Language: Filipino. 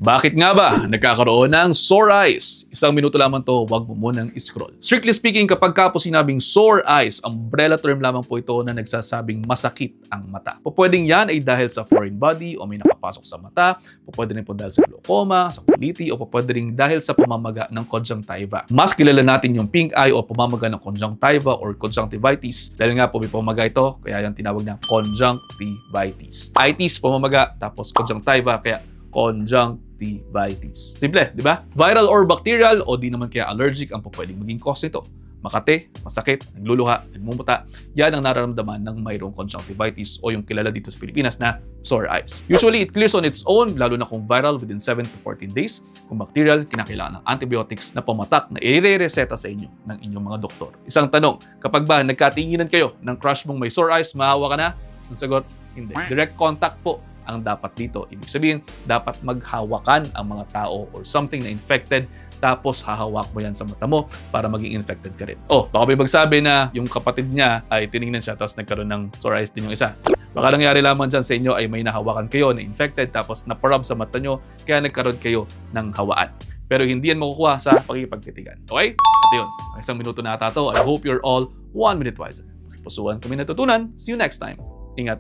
Bakit nga ba nagkakaroon ng sore eyes? Isang minuto lamang to, wag mo munang scroll. Strictly speaking, kapag po sinabing sore eyes, umbrella term lamang po ito na nagsasabing masakit ang mata. Pwedeng yan ay dahil sa foreign body o may nakapasok sa mata, pwede rin po dahil sa glaucoma, sa kuliti, o pwede rin dahil sa pamamaga ng conjunctiva. Mas kilala natin yung pink eye o pamamaga ng conjunctiva or conjunctivitis. Dahil nga po may pamamaga ito, kaya yan tinawag na conjunctivitis. Itis, pamamaga, tapos conjunctiva, kaya conjunctivitis. Simple, di ba? Viral or bacterial o di naman kaya allergic ang pwedeng maging cause nito. Makate, masakit, nagluluha, nagmumuta, yan ang nararamdaman ng mayroong conjunctivitis o yung kilala dito sa Pilipinas na sore eyes. Usually, it clears on its own, lalo na kung viral within 7 to 14 days. Kung bacterial, kinakailangan ng antibiotics na pamatak na i-reseta sa inyo ng inyong mga doktor. Isang tanong, kapag ba nagkatinginan kayo ng crush mong may sore eyes, mahawa ka na? Ang sagot, hindi. Direct contact po ang dapat dito. Ibig sabihin, dapat maghawakan ang mga tao or something na infected, tapos hahawak mo yan sa mata mo para maging infected ka rin. Oh, baka may magsabi na yung kapatid niya ay tinignan siya tapos nagkaroon ng sore eyes din yung isa. Baka nangyari lamang dyan sa inyo ay may nahawakan kayo na infected tapos naparab sa mata nyo kaya nagkaroon kayo ng hawaan. Pero hindi yan makukuha sa pagkipagtitigan. Okay? At yun, ang isang minuto na ata to. I hope you're all 1 minute wiser. Pusuan kami natutunan. See you next time. Ingat.